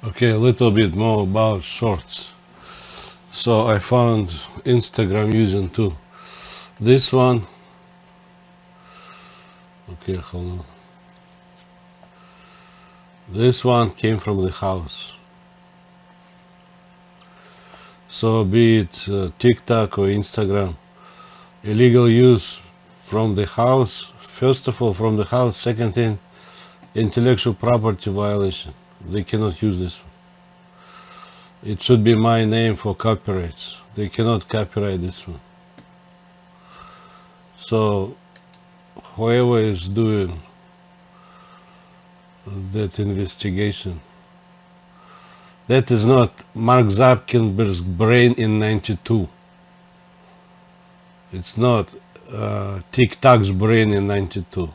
Okay, a little bit more about shorts. So I found Instagram using too. This one, okay, hold on. This one came from the house. So be it TikTok or Instagram, illegal use from the house. First of all, from the house. Second thing, intellectual property violation. They cannot use this one. It should be my name for copyrights. They cannot copyright this one. So whoever is doing that investigation, that is not Mark Zuckerberg's brain in '92. It's not TikTok's brain in '92.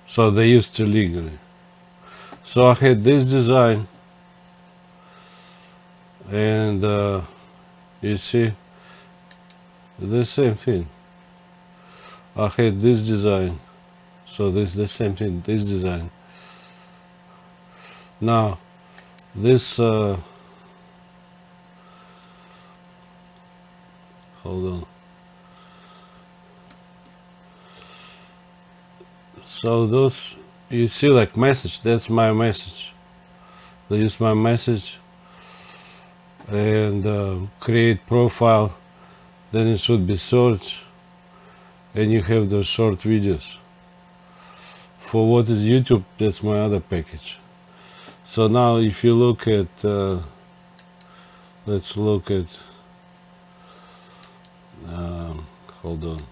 So they used to legally. So I had this design, and you see the same thing. I had this design, so this is the same thing, this design. Now this hold on. So those, you see, like message, that's my message. They use my message and create profile, then it should be search, and you have those short videos. For what is YouTube, that's my other package. So now if you look at let's look at hold on,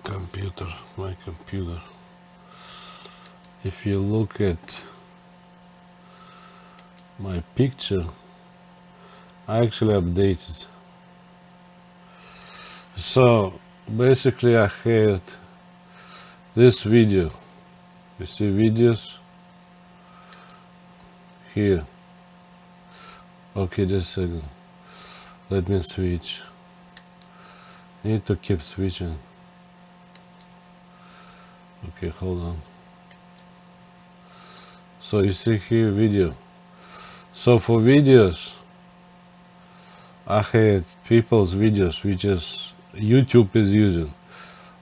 computer, my computer. If you look at my picture, I actually updated. So basically I had this video. You see videos here. Okay, just a second. Let me switch. Need to keep switching. Okay, hold on. So you see here video. So for videos, I had people's videos which is YouTube is using.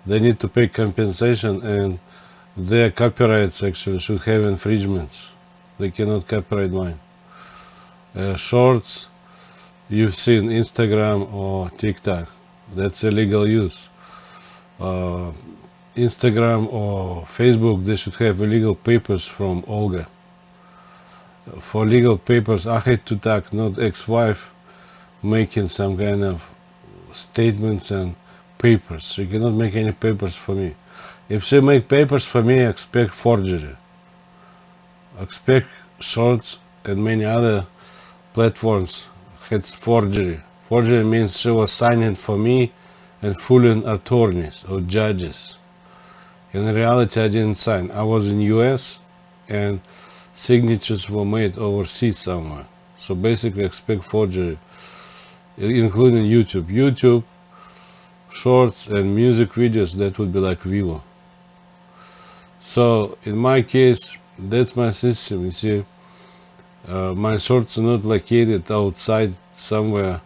They need to pay compensation, and their copyrights actually should have infringements. They cannot copyright mine. Shorts, you've seen Instagram or TikTok. That's illegal use. Instagram or Facebook, they should have illegal papers from Olga. For legal papers, I had to talk, not ex-wife, making some kind of statements and papers. She cannot make any papers for me. If she make papers for me, I expect forgery. I expect Shorts and many other platforms had forgery. Forgery means she was signing for me and fooling attorneys or judges. In reality, I didn't sign. I was in US and signatures were made overseas somewhere. So basically expect forgery, including YouTube. YouTube, Shorts and music videos, that would be like Vivo. So in my case, that's my system. You see, my shorts are not located outside somewhere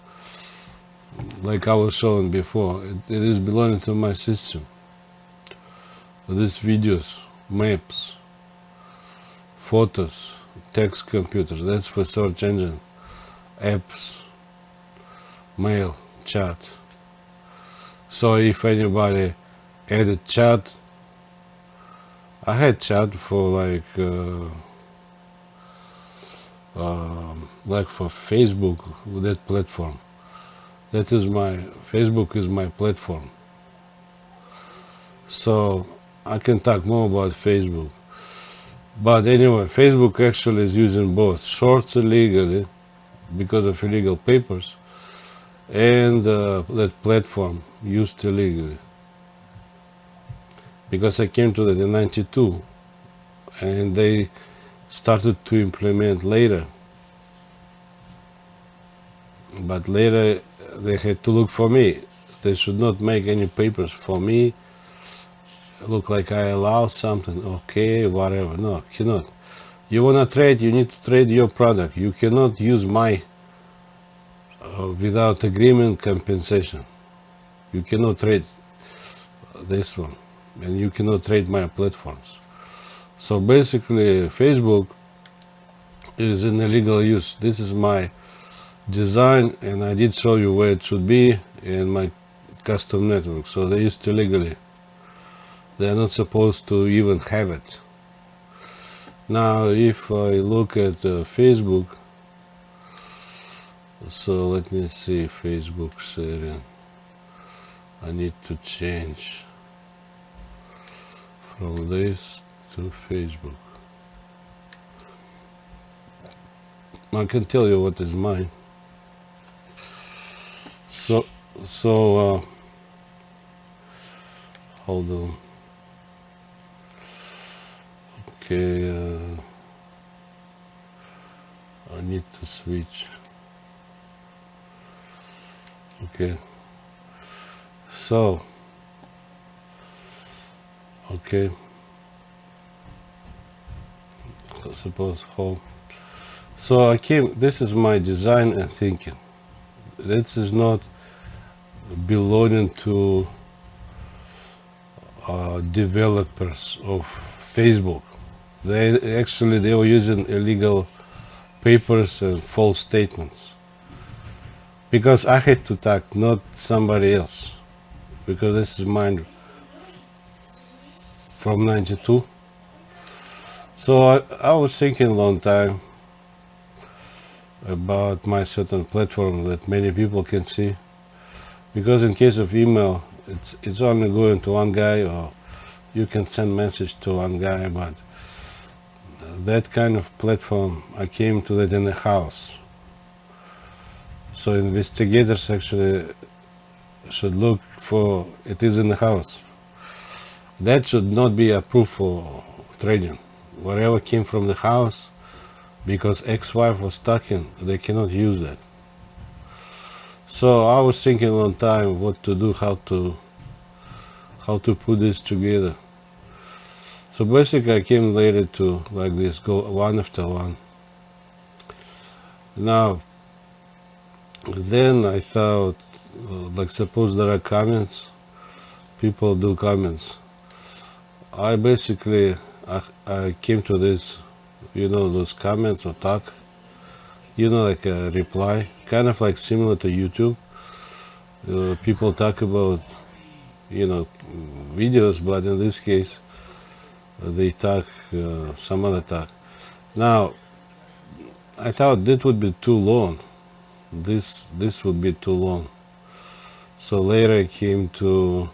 like I was showing before. It is belonging to my system. These videos, maps, photos, text computers, that's for search engine, apps, mail, chat. So if anybody added chat, I had chat for like for Facebook, that platform. That is my, Facebook is my platform. So I can talk more about Facebook. But anyway, Facebook actually is using both Shorts illegally because of illegal papers, and that platform used illegally. Because I came to that in '92, and they started to implement later. But later they had to look for me. They should not make any papers for me look like I allow something, okay, whatever. No, cannot. You wanna trade, you need to trade your product. You cannot use my without agreement compensation. You cannot trade this one, and you cannot trade my platforms. So basically, Facebook is in illegal use. This is my design, and I did show you where it should be in my custom network. So they used illegally. They are not supposed to even have it. Now, if I look at Facebook, so let me see Facebook sharing. I need to change from this to Facebook. I can tell you what is mine. So hold on. Okay, I need to switch. Okay. So, okay. Suppose home. So I came, this is my design and thinking. This is not belonging to developers of Facebook. They were using illegal papers and false statements. Because I had to talk, not somebody else. Because this is mine from 92. So I was thinking a long time about my certain platform that many people can see. Because in case of email, it's only going to one guy, or you can send message to one guy, but that kind of platform, I came to that in the house. So investigators actually should look for it is in the house. That should not be approved for trading. Whatever came from the house, because ex-wife was talking, they cannot use that. So I was thinking a long time what to do, how to put this together. So basically I came later to like this, go one after one. Now, then I thought, like suppose there are comments, people do comments. I basically, I came to this, those comments or talk, like a reply, kind of like similar to YouTube. People talk about, videos, but in this case, they talk, some other talk. Now, I thought that would be too long. This would be too long. So later I came to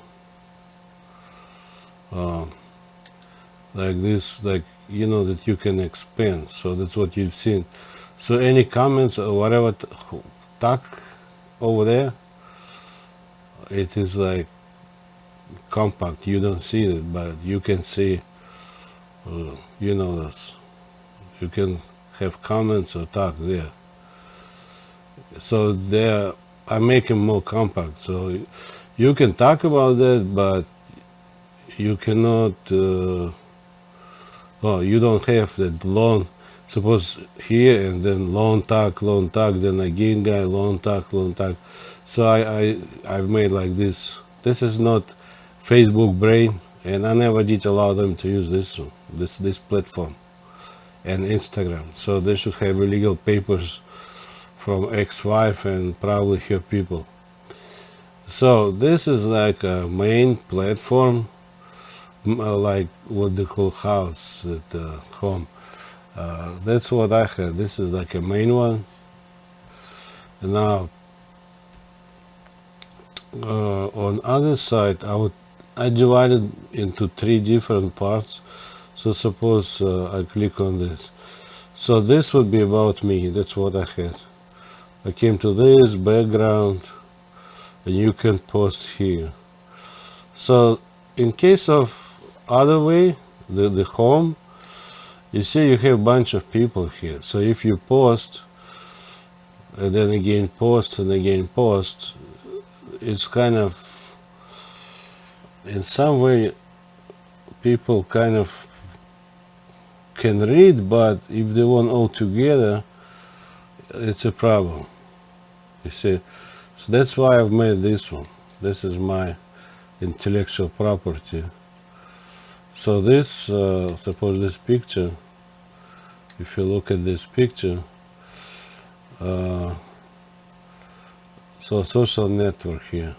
like this, that you can expand. So that's what you've seen. So any comments or whatever talk over there, it is like compact. You don't see it, but you can see, this. You can have comments or talk there. So there, I make them more compact. So you can talk about that, but you cannot, you don't have that long, suppose here and then long talk, then again guy, long talk. So I've made like this. This is not Facebook brain, and I never did allow them to use this platform and Instagram. So they should have illegal papers from ex-wife and probably her people. So this is like a main platform, like what they call house at home. That's what I had. This is like a main one. And now on other side, I divided into 3 different parts. So suppose I click on this. So this would be about me. That's what I had. I came to this background, and you can post here. So in case of other way, the home, you see you have a bunch of people here. So if you post, and then again post, and again post, it's kind of, in some way, people kind of can read, but if they want all together, it's a problem, you see. So that's why I've made this one. This is my intellectual property. So this, suppose this picture, if you look at this picture, so social network here.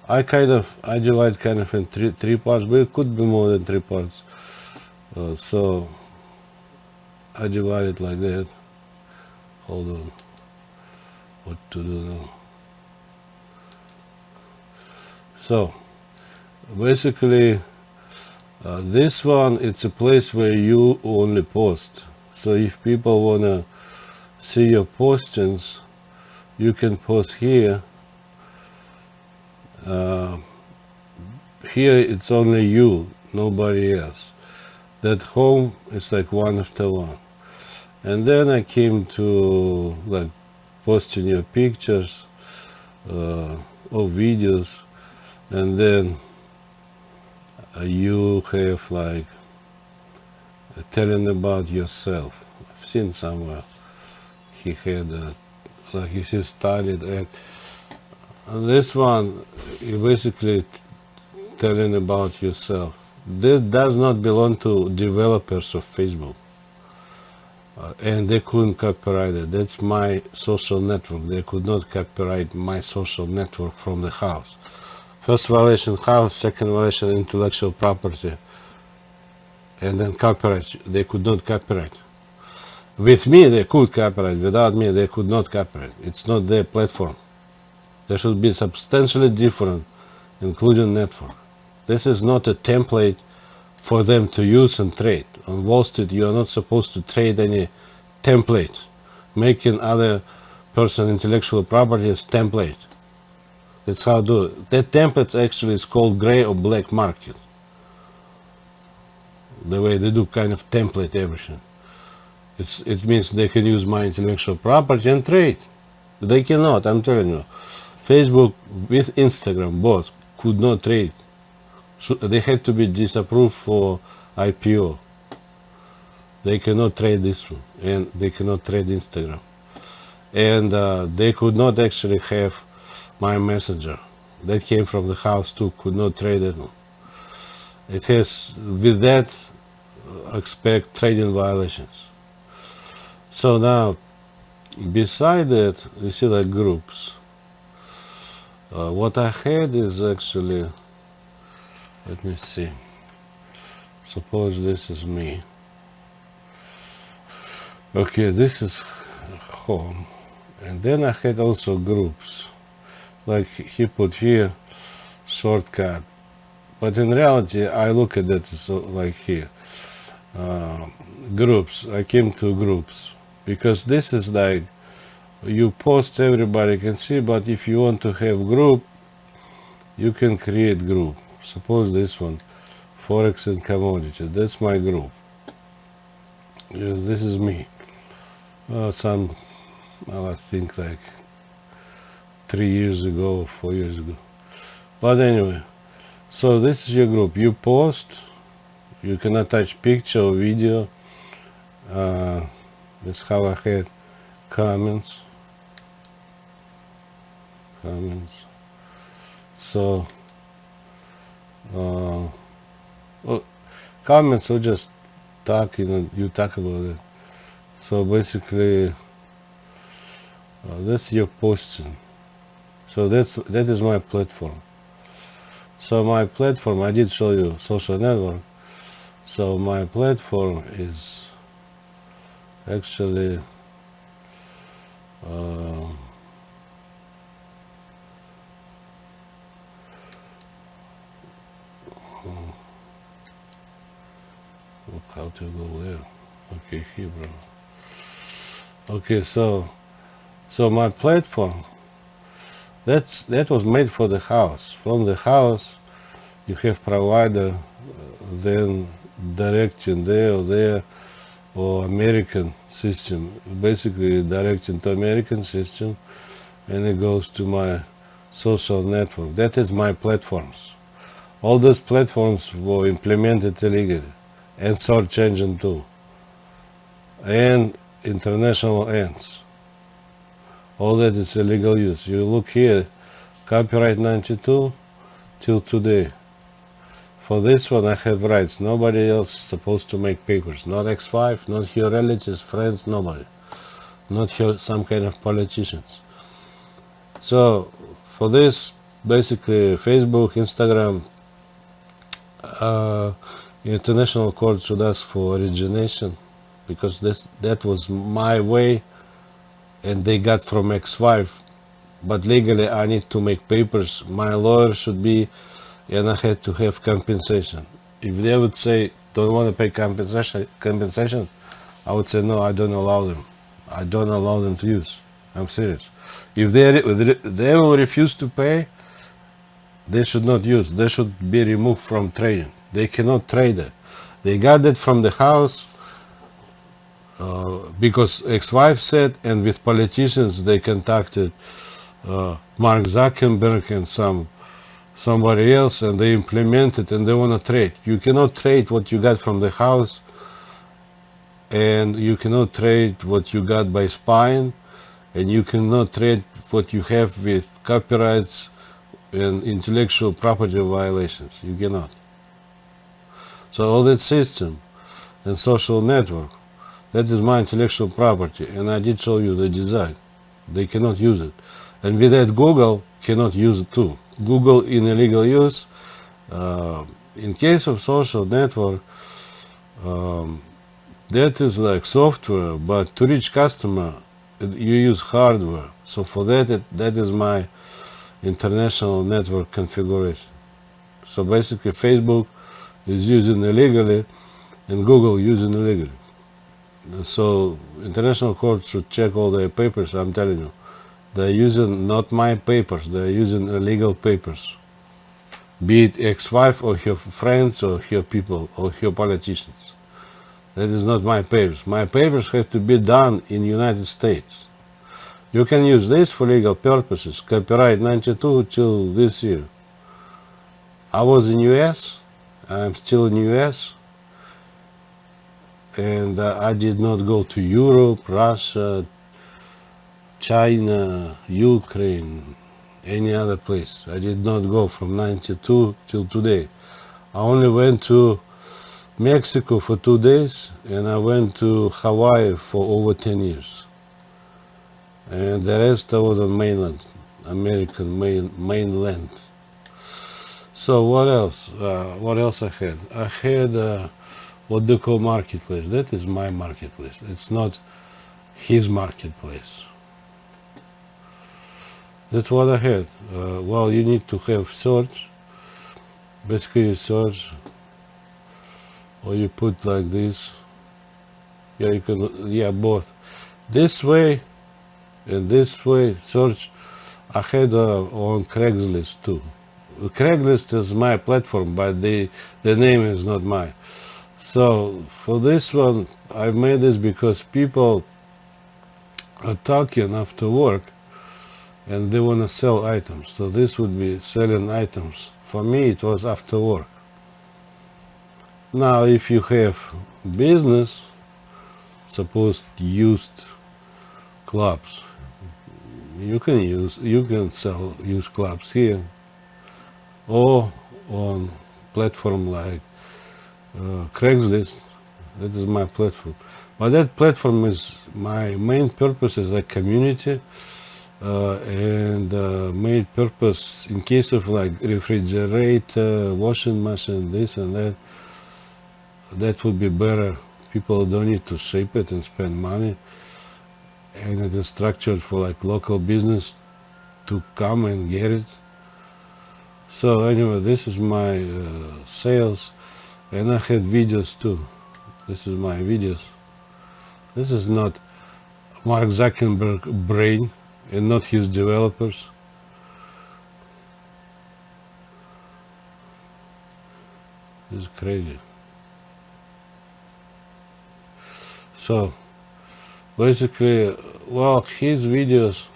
I divide kind of in three parts, but it could be more than 3 parts. So I divide it like that. Hold on. What to do now? So basically, this one, it's a place where you only post. So if people wanna see your postings, you can post here. Here it's only you, nobody else. That home is like one after one. And then I came to like posting your pictures or videos, and then you have like telling about yourself. I've seen somewhere he had like he studied, and this one you basically telling about yourself. This does not belong to developers of Facebook, and they couldn't copyright it. That's my social network. They could not copyright my social network from the house. First violation house, second violation intellectual property, and then copyright. They could not copyright. With me they could copyright, without me they could not copyright. It's not their platform. They should be substantially different, including network. This is not a template for them to use and trade. On Wall Street you are not supposed to trade any template, making other person intellectual property as template. That's how I do it. That template actually is called gray or black market. The way they do kind of template everything. It means they can use my intellectual property and trade. They cannot, I'm telling you. Facebook with Instagram both could not trade. They had to be disapproved for IPO. They cannot trade this one, and they cannot trade Instagram. And they could not actually have my messenger. That came from the house too, could not trade it. It has, with that, expect trading violations. So now, beside that, you see like groups. What I had is actually, let me see, suppose this is me. Okay, this is home. And then I had also groups. Like he put here, shortcut. But in reality, I look at that so like here. Groups, I came to groups. Because this is like, you post, everybody can see, but if you want to have group, you can create group. Suppose this one, Forex and commodity, that's my group. This is me. I think like 3 years ago, 4 years ago. But anyway, so this is your group. You post, you can attach picture or video. That's how I had comments. So well, comments are just talking and you talk about it. So basically that's your posting. So that is my platform. So my platform, I did show you social network. So my platform is actually how to go there? Okay, Hebrew. Okay, so my platform, that was made for the house. From the house, you have provider, then directing there, or American system. Basically, directing to American system, and it goes to my social network. That is my platforms. All those platforms were implemented illegally, and search engine too, and international ends. All that is illegal use. You look here, copyright 92 till today. For this one I have rights. Nobody else is supposed to make papers. Not X5, not your relatives, friends, nobody. Not your, some kind of politicians. So for this, basically Facebook, Instagram, international court should ask for origination, because that was my way and they got from X5, but legally I need to make papers. My lawyer should be, and I had to have compensation. If they would say don't want to pay compensation, I would say no, I don't allow them. I don't allow them to use. I'm serious. If they will refuse to pay, they should not use. They should be removed from trading. They cannot trade it. They got it from the house because ex-wife said, and with politicians they contacted Mark Zuckerberg and somebody else, and they implemented and they want to trade. You cannot trade what you got from the house, and you cannot trade what you got by spying, and you cannot trade what you have with copyrights and intellectual property violations. You cannot. So all that system and social network, that is my intellectual property, and I did show you the design. They cannot use it. And with that, Google cannot use it too. Google in illegal use. In case of social network, that is like software, but to reach customer, you use hardware. So for that, that is my international network configuration. So basically, Facebook is using illegally, and Google using illegally. So international court should check all their papers. I'm telling you, they're using not my papers. They're using illegal papers. Be it ex-wife or her friends or her people or her politicians. That is not my papers. My papers have to be done in United States. You can use this for legal purposes. Copyright 92 till this year. I was in US. I'm still in US. And I did not go to Europe, Russia, China, Ukraine, any other place. I did not go from 92 till today. I only went to Mexico for 2 days, and I went to Hawaii for over 10 years. And the rest I was on mainland, American mainland. So what else? What else I had? I had what they call marketplace. That is my marketplace. It's not his marketplace. That's what I had. Well, you need to have search. Basically you search, or you put like this. Yeah, you can, yeah, both. This way and this way, search. I had on Craigslist too. Craigslist is my platform, but the name is not mine. So for this one, I made this because people are talking after work and they want to sell items. So this would be selling items. For me, it was after work. Now, if you have business, suppose used clubs, you can sell used clubs here, or on platform like Craigslist. That is my platform. But that platform is my main purpose is a community, and main purpose in case of like refrigerator, washing machine, this and that. That would be better. People don't need to ship it and spend money, and it is structured for like local business to come and get it. So anyway, this is my sales, and I had videos too. This is my videos. This is not Mark Zuckerberg brain and not his developers. This is crazy. So basically, well, his videos,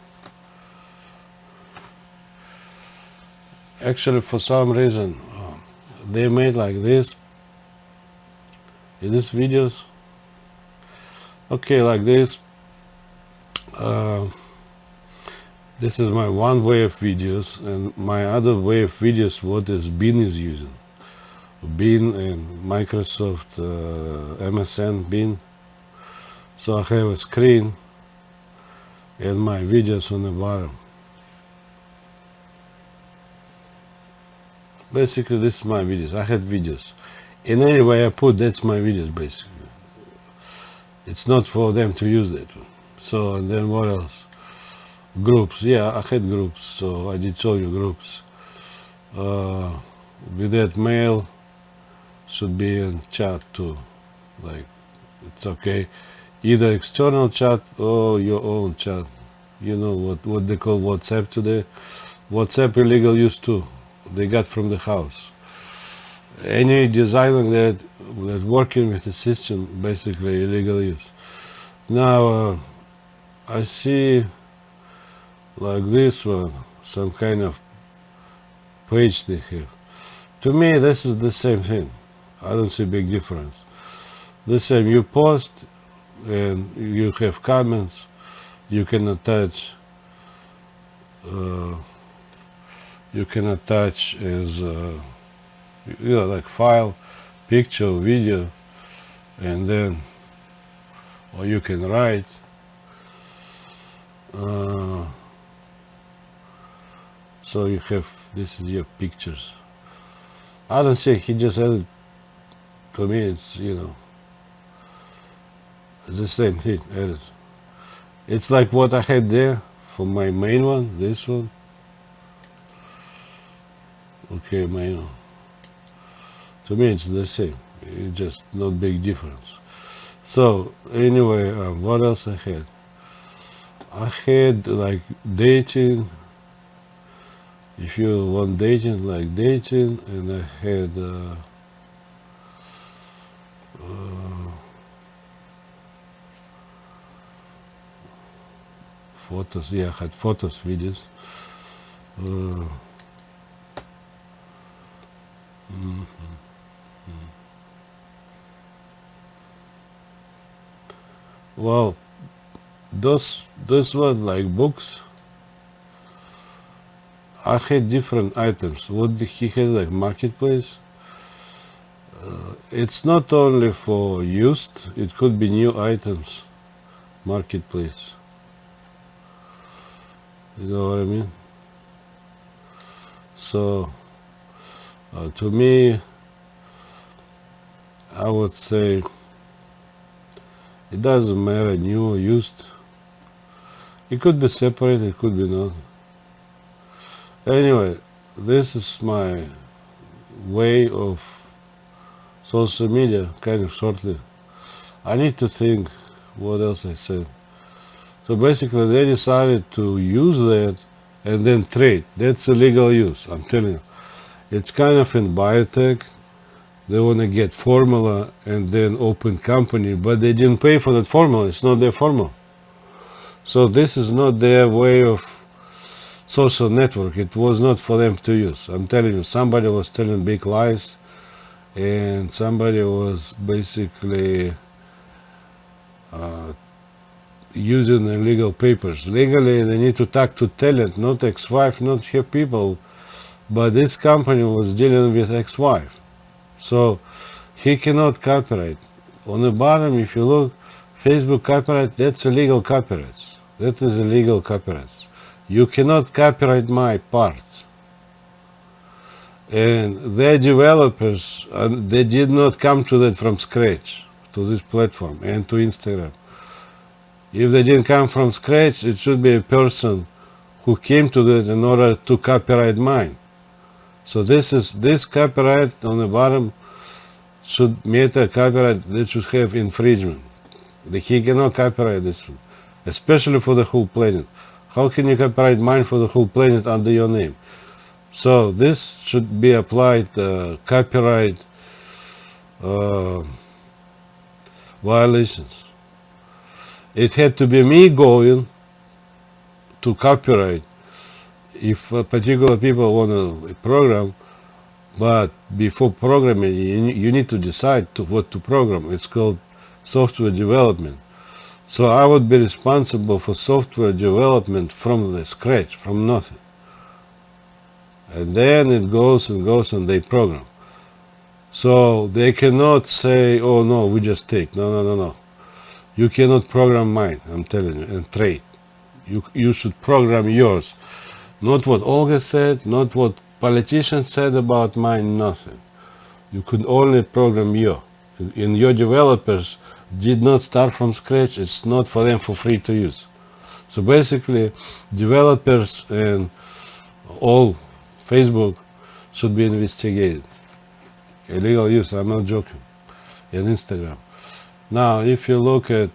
actually for some reason, they made like this. Is this videos? Okay, like this. This is my one way of videos, and my other way of videos what is Bing is using. Bing and Microsoft MSN Bing. So I have a screen and my videos on the bottom. Basically this is my videos. I had videos. In any way I put, that's my videos basically. It's not for them to use that. So, and then what else? Groups. Yeah, I had groups, so I did show you groups. With that mail should be in chat too. Like, it's okay. Either external chat or your own chat. You know what they call WhatsApp today. WhatsApp illegal use too. They got from the house. Any designer that working with the system, basically illegal use. Now I see like this one, some kind of page they have. To me this is the same thing. I don't see big difference. The same, you post and you have comments, you can attach as like file, picture, video, and then, or you can write. So you have, this is your pictures. I don't see, he just added, to me it's, it's the same thing, edit. It's like what I had there for my main one, this one. Okay, main one. To me it's the same, it's just not big difference. So anyway, what else I had? I had like dating, if you want dating, like dating, and I had photos, yeah, I had photos, videos. Well, those were like books. I had different items. What he had, like marketplace. It's not only for used, it could be new items. Marketplace. You know what I mean? So to me, I would say it doesn't matter new or used. It could be separate, it could be not. Anyway, this is my way of social media, kind of shortly. I need to think what else I said. So basically they decided to use that and then trade. That's illegal use, I'm telling you. It's kind of in biotech. They want to get formula and then open company, but they didn't pay for that formula. It's not their formula. So this is not their way of social network. It was not for them to use. I'm telling you, somebody was telling big lies, and somebody was basically using illegal papers. Legally, they need to talk to talent, not ex-wife, not her people. But this company was dealing with ex-wife. So he cannot copyright. On the bottom, if you look, Facebook copyright, that's illegal copyrights. That is illegal copyrights. You cannot copyright my parts. And their developers, they did not come to that from scratch, to this platform and to Instagram. If they didn't come from scratch, it should be a person who came to that in order to copyright mine. So this copyright on the bottom should meet a copyright that should have infringement. He cannot copyright this one, especially for the whole planet. How can you copyright mine for the whole planet under your name? So this should be applied copyright violations. It had to be me going to copyright. If particular people want a program, But before programming, you need to decide what to program. It's called software development. So I would be responsible for software development from the scratch, from nothing. And then it goes and they program. So they cannot say, oh no, we just take. No. You cannot program mine, I'm telling you, and trade. You should program yours. Not what Olga said, not what politicians said about mine, nothing. You could only program your. And your developers did not start from scratch. It's not for them for free to use. So basically, developers and all Facebook should be investigated. Illegal use, I'm not joking. And Instagram. Now, if you look at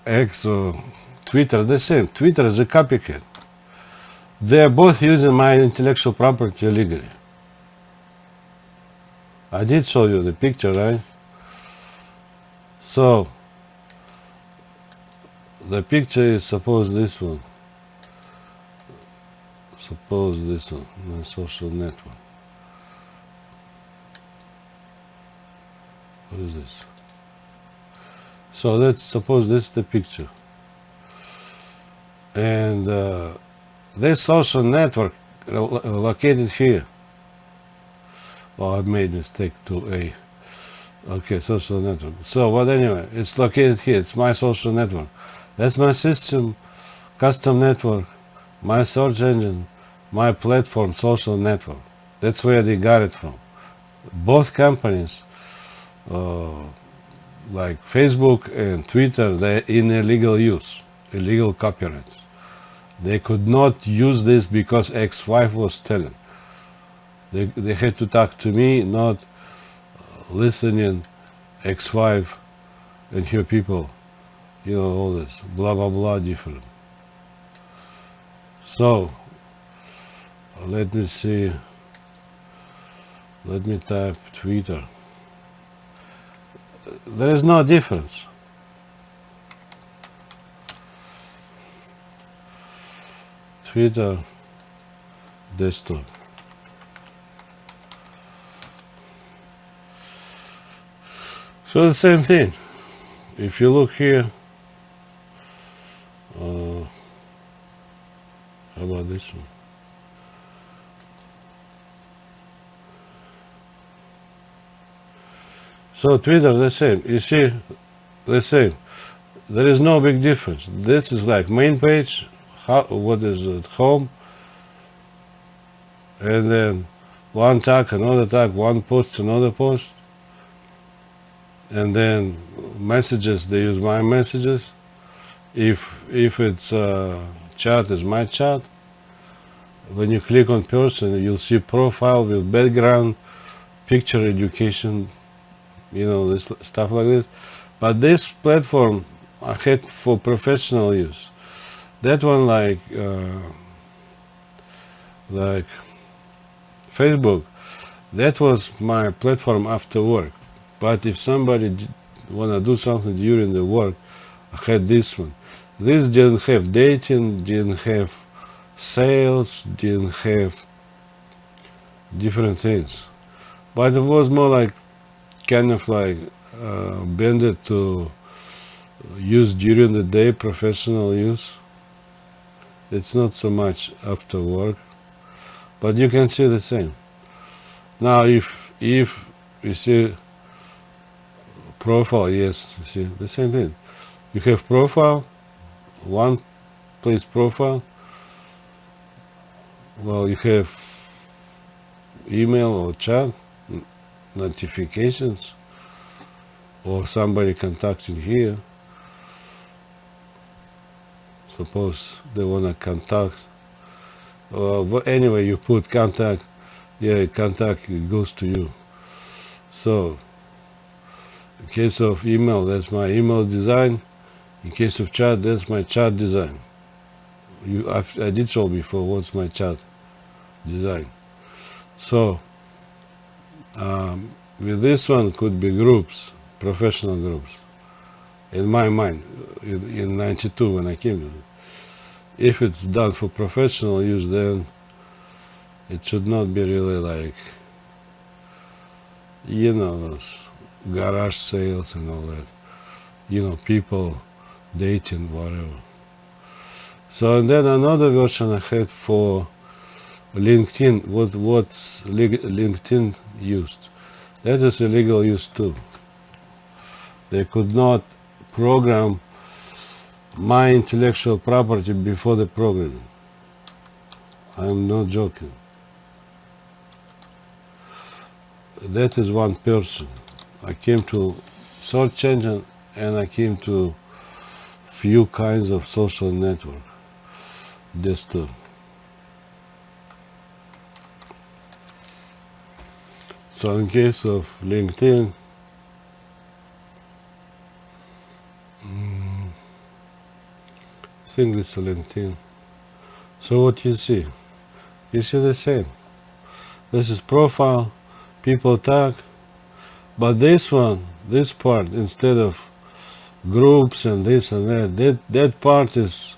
X or Twitter, the same. Twitter is a copycat. They are both using my intellectual property illegally. I did show you the picture, right? So, the picture is suppose this one. Suppose this one, my social network. What is this? So let's suppose this is the picture. And this social network located here. Oh, I made mistake to A. Okay, social network. So, but anyway, it's located here. It's my social network. That's my system, custom network, my search engine, my platform, social network. That's where they got it from. Both companies, like Facebook and Twitter, they're in illegal use, illegal copyrights. They could not use this because ex-wife was telling. They had to talk to me, not listening ex-wife and her people, you know, all this blah blah blah different. So let me see, let me type Twitter. There is no difference. Twitter desktop. So the same thing. If you look here, how about this one? So Twitter, the same. You see, the same. There is no big difference. This is like main page. What is it? Home. And then one tag, another tag, one post, another post. And then messages, they use my messages. If it's chat, is my chat. When you click on person, you'll see profile with background, picture, education, you know, this stuff like this. But this platform I had for professional use. That one, like Facebook, that was my platform after work. But if somebody wanna do something during the work, I had this one. This didn't have dating, didn't have sales, didn't have different things. But it was more like kind of like bended to use during the day, professional use. It's not so much after work, but you can see the same. Now if you see profile, yes, you see the same thing. You have profile, one place profile. Well, you have email or chat, notifications, or somebody contacting here. Suppose they want to contact. But anyway, you put contact, yeah, contact, it goes to you. So, in case of email, that's my email design. In case of chat, that's my chat design. I did show before what's my chat design. So, with this one could be groups, professional groups. In my mind, in '92 when I came to it. if it's done for professional use, then it should not be really like, those garage sales and all that, people dating, whatever. So, and then another version I had for LinkedIn, what's LinkedIn used. That is illegal use too. They could not program my intellectual property before the programming. I'm not joking. That is one person. I came to search engine and I came to few kinds of social network. This too. So in case of LinkedIn, I think it's a LinkedIn. So what you see? You see the same. This is profile, people tag, but this one, this part, instead of groups and this and that part is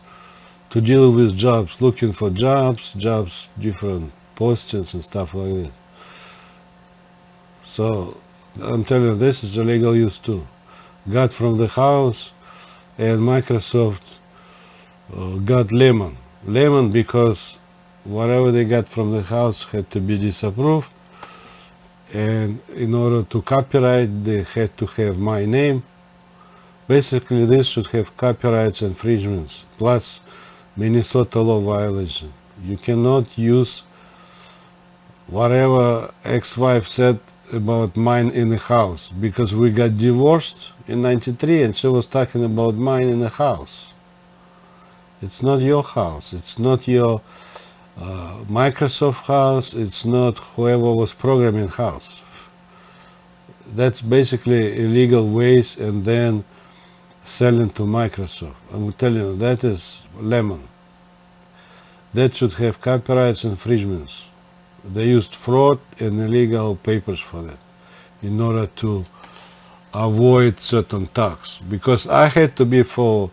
to deal with jobs, looking for jobs, different postings and stuff like that. So I'm telling you, this is illegal use too. Got from the house, and Microsoft got Lemon. Lemon because whatever they got from the house had to be disapproved, and in order to copyright they had to have my name. Basically this should have copyrights infringements plus Minnesota law violation. You cannot use whatever ex-wife said about mine in the house, because we got divorced in '93 and she was talking about mine in the house. It's not your house, it's not your Microsoft house, it's not whoever was programming house. That's basically illegal ways and then selling to Microsoft. I'm telling you, that is lemon. That should have copyrights infringements. They used fraud and illegal papers for that in order to avoid certain tax. Because I had to be for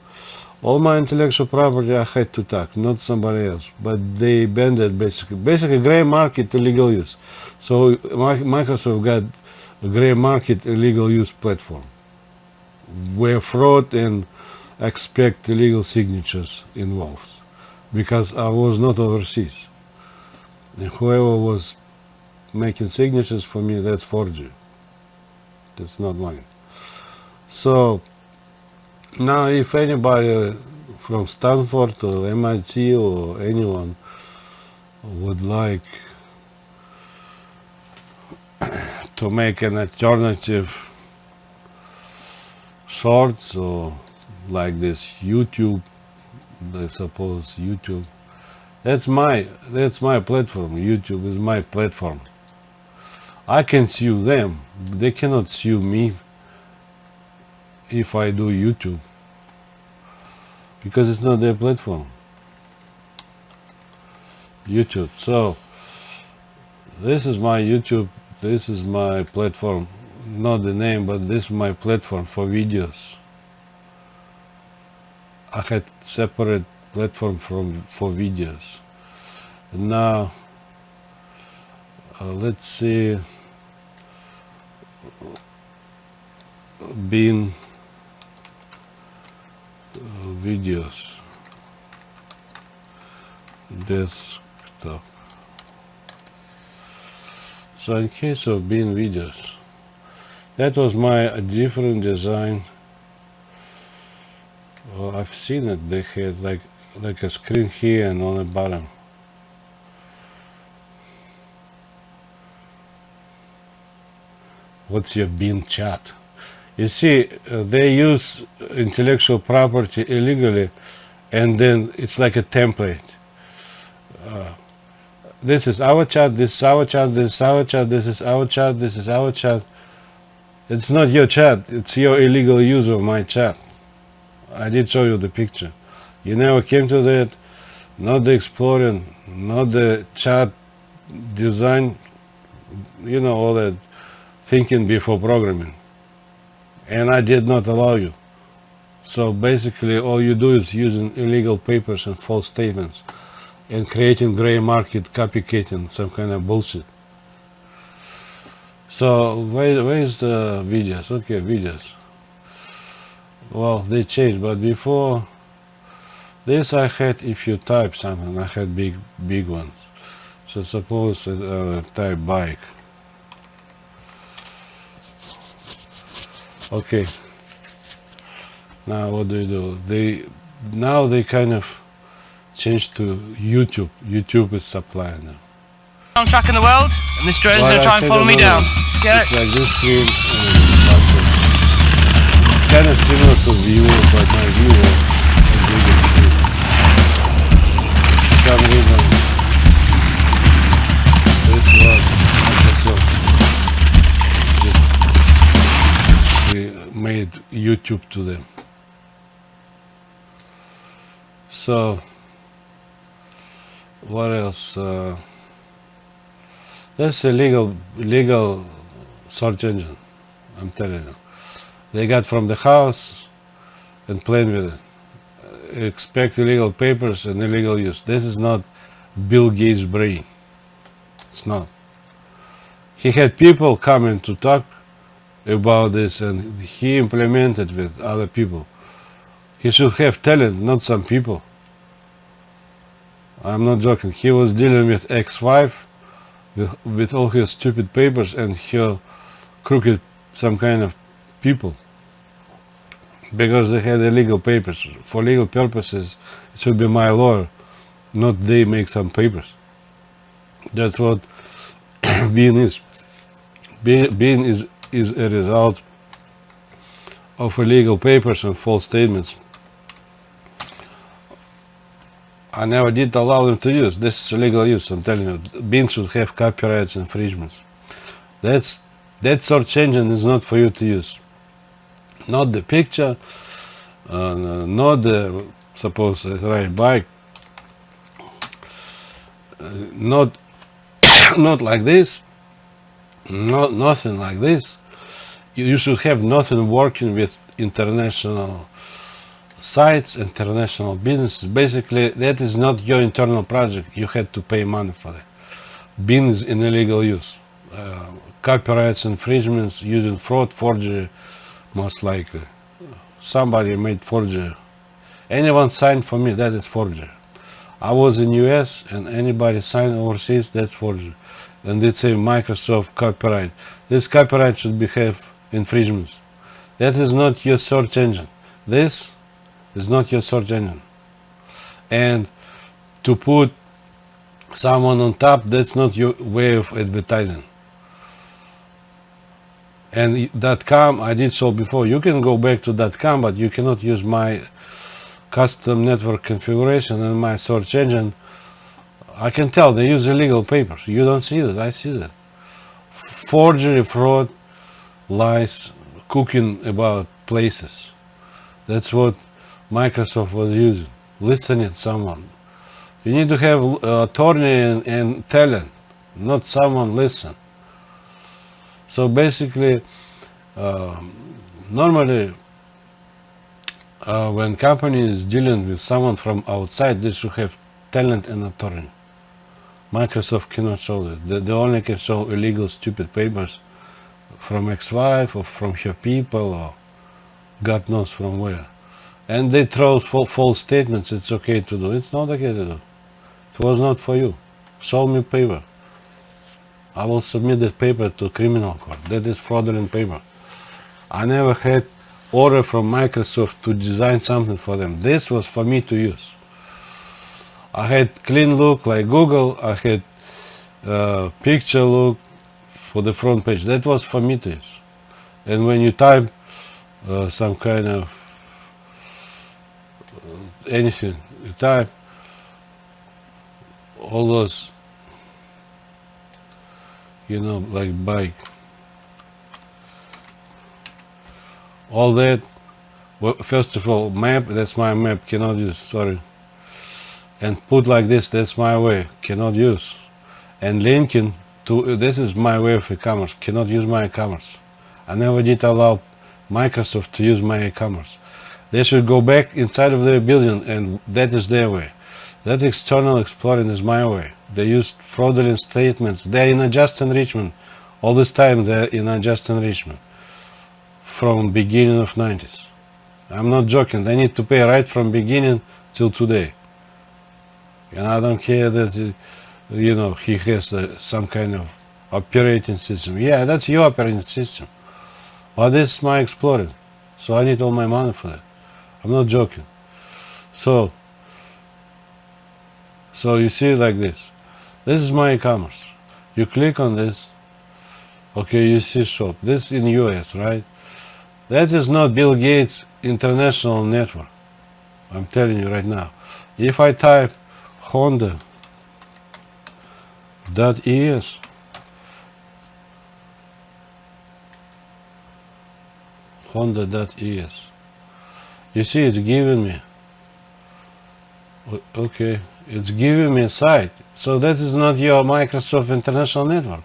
all my intellectual property, I had to tax, not somebody else. But they banned it basically gray market illegal use. So Microsoft got a gray market illegal use platform where fraud and expect illegal signatures involved, because I was not overseas. And whoever was making signatures for me, that's forgery. That's not mine. So now if anybody from Stanford or MIT or anyone would like to make an alternative shorts or like this YouTube, I suppose YouTube, that's my platform. YouTube is my platform. I can sue them. They cannot sue me if I do YouTube, because it's not their platform. YouTube. So this is my YouTube. This is my platform. Not the name, but this is my platform for videos. I had separate platform for videos. Now let's see, Bean videos, desktop. So in case of Bean videos, that was my different design. I've seen it. They had like a screen here and on the bottom. What's your Bean chat? You see, they use intellectual property illegally, and then it's like a template. This is our chat, this is our chat, this is our chat, this is our chat, this is our chat. It's not your chat, it's your illegal use of my chat. I did show you the picture. You never came to that, not the exploring, not the chat design, all that thinking before programming. And I did not allow you. So basically all you do is using illegal papers and false statements and creating gray market, copycatting some kind of bullshit. So where is the videos? Okay, videos. Well, they changed, but before this I had, if you type something, I had big ones. So suppose type bike. Okay. Now what do? Now they kind of changed to YouTube. YouTube is supplying them. Long track in the world, and this drone's Well, going to try I and think follow me another down. one. Get It's it? like this screen and kind of similar to Vivo, but my Vivo is bigger screen. For some reason, this was Microsoft just made YouTube to them. So what else? That's a legal search engine. I'm telling you, they got from the house and playing with it. Expect illegal papers and illegal use. This is not Bill Gates' brain. It's not. He had people coming to talk about this, and he implemented with other people. He should have talent, not some people. I'm not joking. He was dealing with ex-wife, with all his stupid papers and her crooked some kind of people. Because they had illegal papers. For legal purposes, it should be my lawyer, not they make some papers. That's what being is. Being is a result of illegal papers and false statements. I never did allow them to use. This is illegal use, I'm telling you. Bing should have copyrights infringements. That search engine is not for you to use. Not the picture, not the, suppose I ride bike, not not like this, nothing like this. You should have nothing working with international sites, international businesses. Basically, that is not your internal project. You had to pay money for that. Bing is in illegal use. Copyrights infringements using fraud, forgery, most likely. Somebody made forgery. Anyone signed for me, that is forgery. I was in US and anybody signed overseas, that's forgery. And they say Microsoft copyright. This copyright should have infringements. That is not your search engine. This is not your search engine. And to put someone on top, that's not your way of advertising. And .com, I did show before, you can go back to .com, but you cannot use my custom network configuration and my search engine. I can tell they use illegal papers. You don't see that, I see that. Forgery, fraud, lies, cooking about places. That's what Microsoft was using, listening to someone. You need to have attorney and talent, not someone listen. So basically, normally when company is dealing with someone from outside, they should have talent and attorney. Microsoft cannot show that. They only can show illegal stupid papers from ex-wife or from her people or God knows from where. And they throw false statements. It's okay to do. It's not okay to do. It was not for you. Show me paper. I will submit that paper to criminal court. That is fraudulent paper. I never had order from Microsoft to design something for them. This was for me to use. I had clean look like Google. I had picture look for the front page. That was for me to use. And when you type some kind of anything, you type all those, you know, like bike, all that. Well, first of all, map, that's my map, cannot use, sorry. And put like this, that's my way, cannot use. And linking to, this is my way of e-commerce, cannot use my e-commerce. I never did allow Microsoft to use my e-commerce. They should go back inside of their building, and that is their way. That external exploring is my way. They used fraudulent statements. They're in unjust enrichment. All this time they're in unjust enrichment. From beginning of 90s. I'm not joking. They need to pay right from beginning till today. And I don't care that, he has some kind of operating system. Yeah, that's your operating system. But this is my exploring. So I need all my money for that. I'm not joking. So you see like this. This is my e-commerce. You click on this. Okay, you see shop. This in US, right? That is not Bill Gates international network. I'm telling you right now. If I type Honda.es, Honda.es, you see it's giving me, okay, it's giving me a site. So that is not your Microsoft International Network.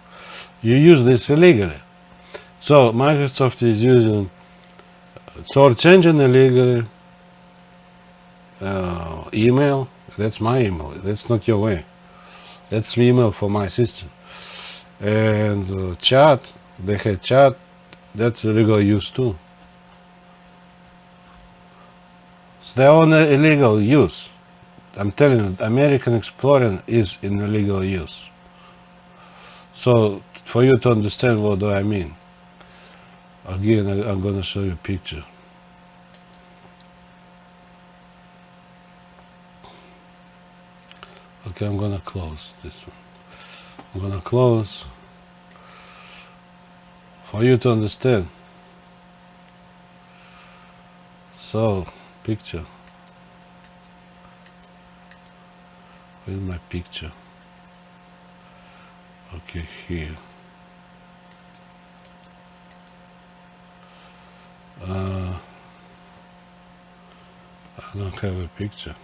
You use this illegally. So Microsoft is using search engine illegally, email, that's my email, that's not your way. That's the email for my system. And chat, they had chat, that's illegal use too. It's their own illegal use. I'm telling you, American exploring is in illegal use. So for you to understand what do I mean, again, I'm going to show you a picture. Okay, I'm going to close this one. I'm going to close for you to understand. So, picture. Where's my picture? Okay, here. I don't have a picture.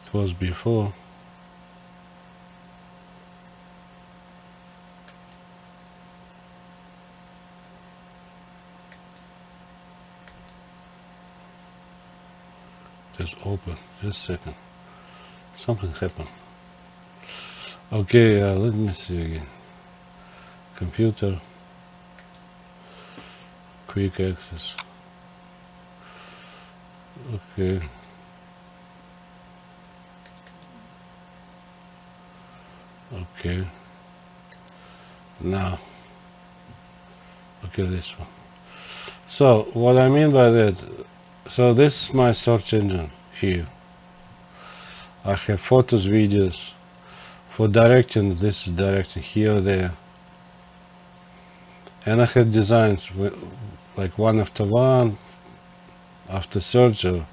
It was before. Just open. Just a second. Something happened. Okay, let me see again. Computer. Quick access. Okay. Okay. Now. Okay, this one. So, what I mean by that, so this is my search engine here. I have photos, videos. For directing, this is directing here, there. And I have designs like one after one, after search, or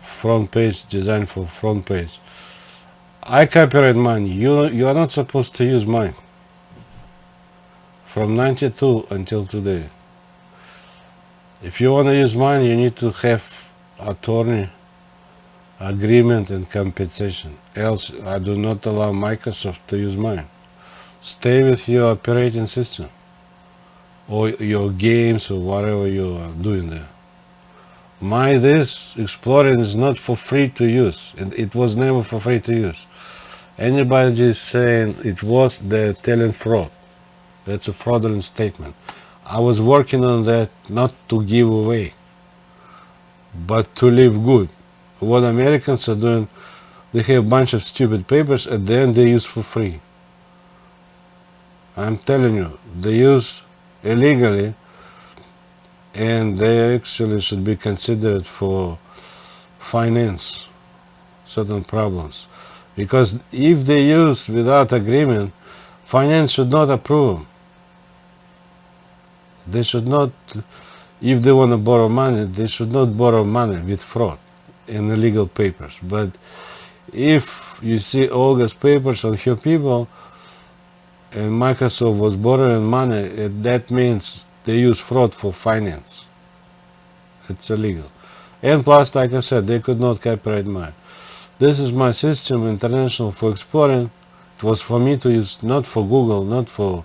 front page, design for front page. I copyright mine. You are not supposed to use mine. From 92 until today. If you want to use mine, you need to have attorney, agreement and compensation. Else, I do not allow Microsoft to use mine. Stay with your operating system or your games or whatever you are doing there. This exploring is not for free to use. It was never for free to use. Anybody is saying it was, they're telling fraud. That's a fraudulent statement. I was working on that not to give away, but to live good. What Americans are doing, they have a bunch of stupid papers, at the end they use for free. I'm telling you, they use illegally, and they actually should be considered for finance certain problems. Because if they use without agreement, finance should not approve them. They should not, if they want to borrow money, they should not borrow money with fraud and illegal papers. But if you see Olga's papers on her people, and Microsoft was borrowing money, that means they use fraud for finance. It's illegal. And plus, like I said, they could not copyright mine. This is my system, international, for exploring. It was for me to use, not for Google, not for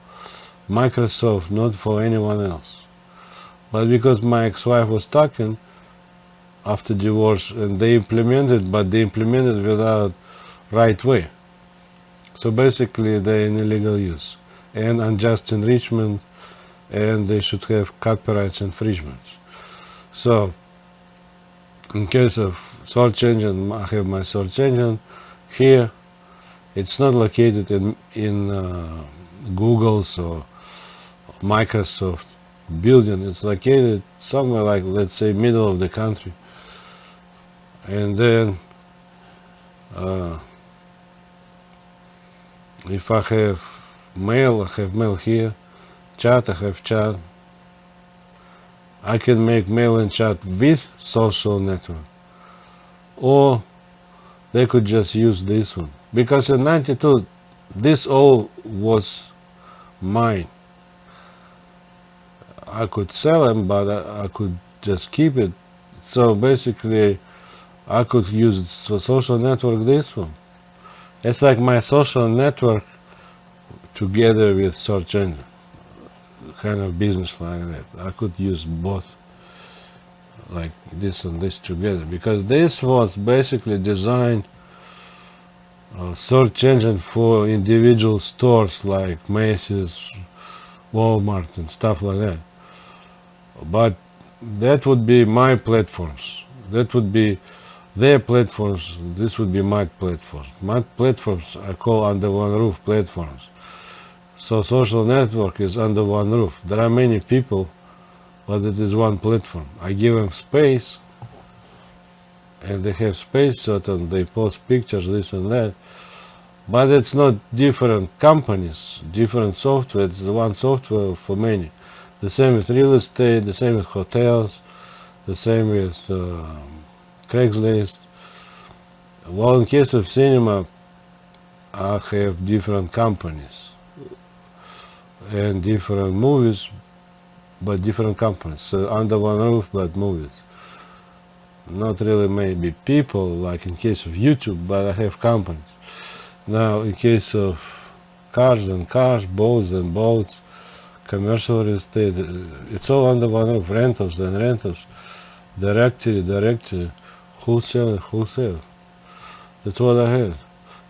Microsoft, not for anyone else. But because my ex-wife was talking after divorce, and they implemented without right way. So basically they're in illegal use and unjust enrichment, and they should have copyright infringements. So in case of search engine, I have my search engine here. It's not located in Google's or Microsoft building. It's located somewhere like, let's say, middle of the country. And then if I have mail, I have mail here. Chat, I have chat. I can make mail and chat with social network, or they could just use this one, because in 92 this all was mine. I could sell them, but I could just keep it. So basically I could use social network, this one. It's like my social network together with search engine, kind of business like that. I could use both, like this and this together, because this was basically designed search engine for individual stores like Macy's, Walmart and stuff like that. But that would be my platforms. That would be their platforms. This would be my platforms. My platforms I call under one roof platforms. So social network is under one roof. There are many people, but it is one platform. I give them space, and they have space certain, they post pictures, this and that. But it's not different companies, different software. It's one software for many. The same with real estate, the same with hotels, the same with Craigslist. Well, in case of cinema, I have different companies and different movies, but different companies. So under one roof, but movies. Not really maybe people, like in case of YouTube, but I have companies. Now, in case of cars and cars, boats and boats, commercial real estate, it's all under one roof. Rentals and rentals, directory, wholesale. That's what I had.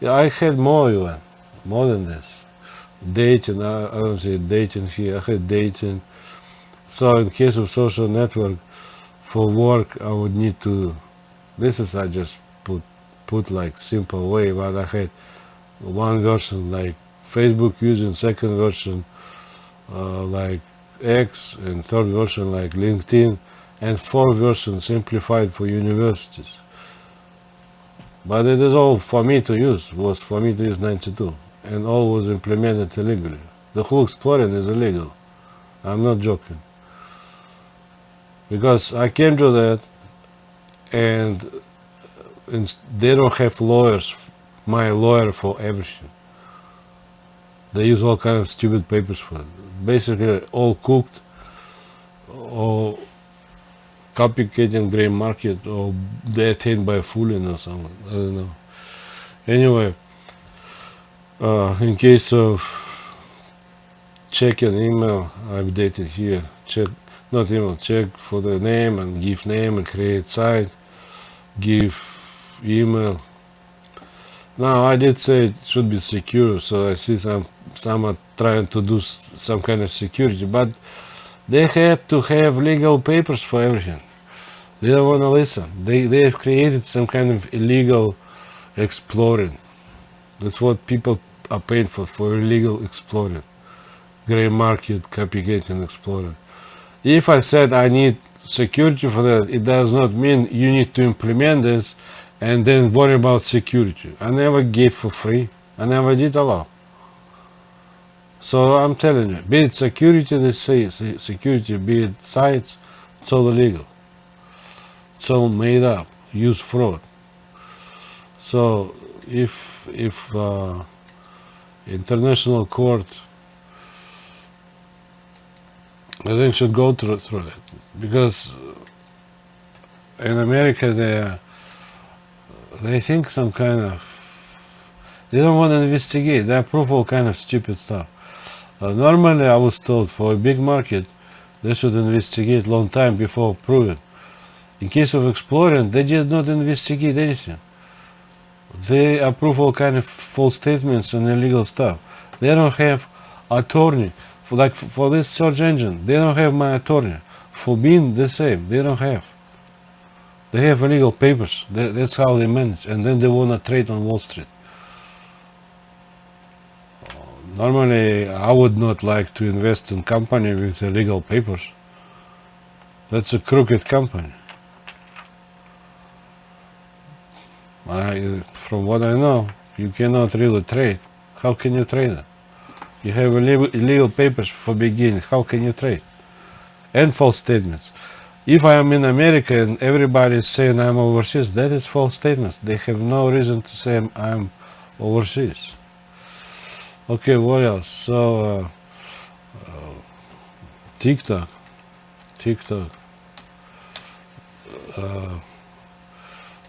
Yeah, I had more even, more than this. Dating, I don't say dating here, I had dating. So in case of social network, for work, I would need to, this is I just put like simple way, but I had one version like Facebook using, second version like X, and third version like LinkedIn, and fourth version simplified for universities. But it is all for me to use, was for me to use 92, and all was implemented illegally. The whole exploring is illegal. I'm not joking. Because I came to that, and they don't have lawyers, my lawyer for everything. They use all kind of stupid papers for it. Basically all cooked, or copycatting gray market, or they attained by fooling or something. I don't know. Anyway, in case of checking email, I updated here. Check, not email, check for the name and give name and create site, give email. Now I did say it should be secure, so I see some are trying to do some kind of security, but they had to have legal papers for everything. They don't want to listen. They have created some kind of illegal exploring. That's what people are paid for illegal exploring. Gray market, copycatting, exploring. If I said I need security for that, it does not mean you need to implement this and then worry about security. I never gave for free. I never did allow. So I'm telling you, be it security, they say security, be it sites, it's all illegal. It's all made up, use fraud. So if international court, I think should go through that, because in America they think some kind of, they don't want to investigate. They approve all kind of stupid stuff. Normally, I was told for a big market, They should investigate long time before proving. In case of exploring, they did not investigate anything. They approve all kind of false statements and illegal stuff. They don't have attorney. For this search engine, they don't have my attorney. For being the same, they don't have. They have illegal papers. That's how they manage. And then they want to trade on Wall Street. Normally, I would not like to invest in company with illegal papers. That's a crooked company. From what I know, you cannot really trade. How can you trade it? You have illegal papers for beginning. How can you trade? And false statements. If I am in America and everybody is saying I'm overseas, that is false statements. They have no reason to say I'm overseas. Okay, what else? So, TikTok.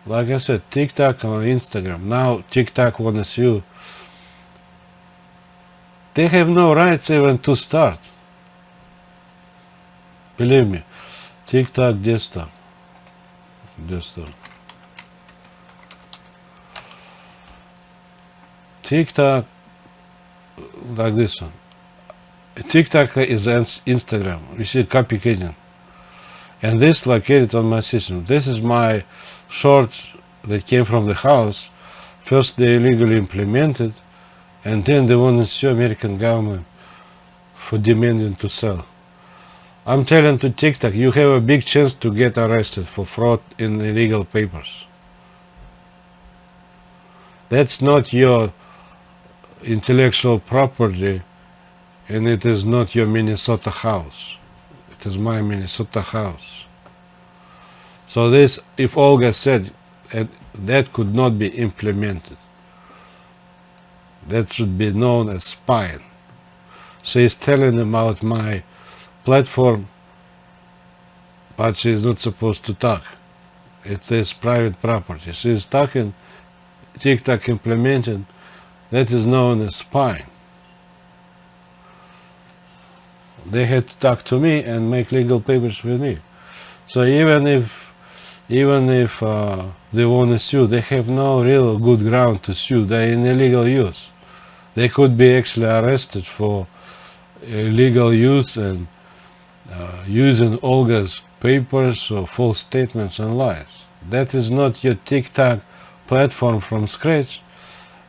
Like I said, TikTok or Instagram. Now TikTok wants to sue. They have no rights even to start. Believe me. TikTok desktop. TikTok, like this one. TikTok is Instagram. You see copycatting. And this located on my system. This is my shorts that came from the house. First they illegally implemented, and then they want to sue American government for demanding to sell. I'm telling to TikTok, you have a big chance to get arrested for fraud in illegal papers. That's not your intellectual property, and it is not your Minnesota house. It is my Minnesota house. So this, if Olga said that could not be implemented, that should be known as spying. She is telling about my platform, but she is not supposed to talk. It is private property. She is talking, TikTok implemented, that is known as spying. They had to talk to me and make legal papers with me. So even if they want to sue, they have no real good ground to sue. They're in illegal use. They could be actually arrested for illegal use and using Olga's papers or false statements and lies. That is not your TikTok platform from scratch,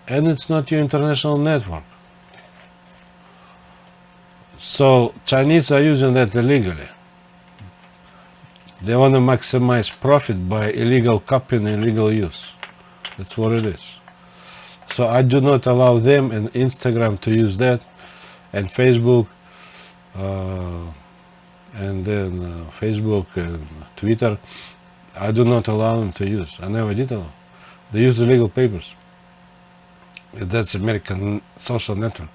and it's not your international network. So Chinese are using that illegally. They want to maximize profit by illegal copying and illegal use. That's what it is. So I do not allow them and Instagram to use that, and Facebook, and then Facebook and Twitter. I do not allow them to use. I never did allow. They use illegal papers. That's American social network.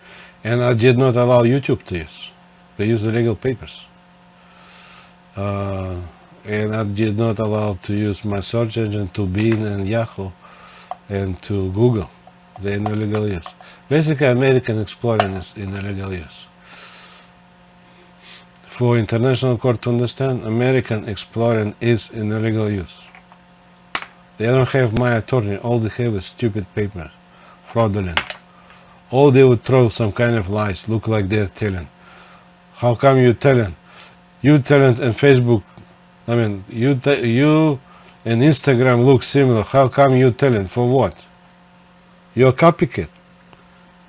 And I did not allow YouTube to use. They use illegal papers. And I did not allow to use my search engine to Bing and Yahoo and to Google. They're in illegal use. Basically, American exploring is in illegal use. For international court to understand, American exploring is in illegal use. They don't have my attorney. All they have is stupid paper, fraudulent. All they would throw some kind of lies, look like they're telling. How come you telling? You telling and Facebook, I mean, you and Instagram look similar. How come you telling? For what? You're a copycat.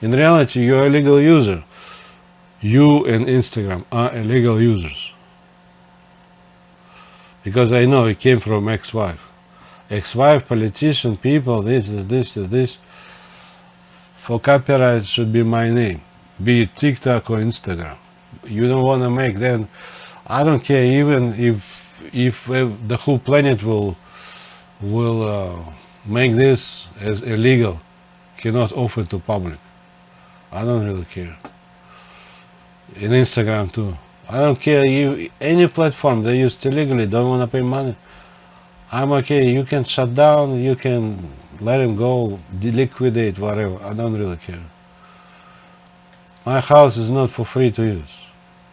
In reality, you're a legal user. You and Instagram are illegal users. Because I know it came from ex-wife. Ex-wife, politician, people, this. For copyright should be my name, be it TikTok or Instagram. You don't want to make then, I don't care even if the whole planet will make this as illegal, cannot offer to public. I don't really care. In Instagram too. I don't care, any platform they use illegally, don't want to pay money. I'm okay, you can shut down, you can let him go, liquidate, whatever. I don't really care. My house is not for free to use.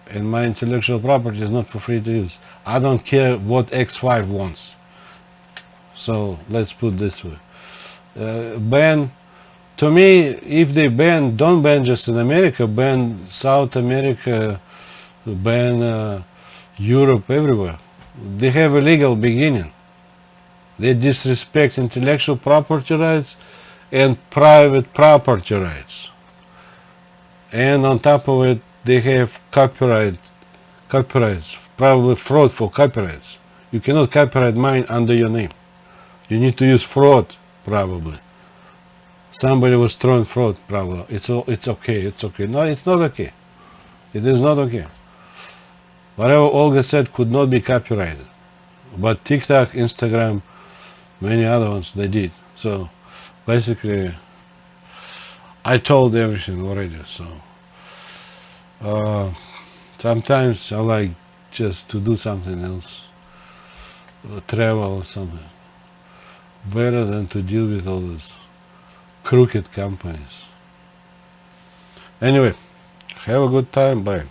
and my intellectual property is not for free to use. I don't care what ex-wife wants. So let's put this way. Ban, to me, if they ban, don't ban just in America, ban South America, ban Europe, everywhere. They have a legal beginning. They disrespect intellectual property rights and private property rights. And on top of it, they have copyrights, probably fraud for copyrights. You cannot copyright mine under your name. You need to use fraud, probably. Somebody was throwing fraud, probably. It's okay, it's okay. No, it's not okay. It is not okay. Whatever Olga said could not be copyrighted. But TikTok, Instagram, many other ones, they did. So basically, I told everything already. So sometimes I like just to do something else, travel or something, better than to deal with all these crooked companies. Anyway, have a good time. Bye.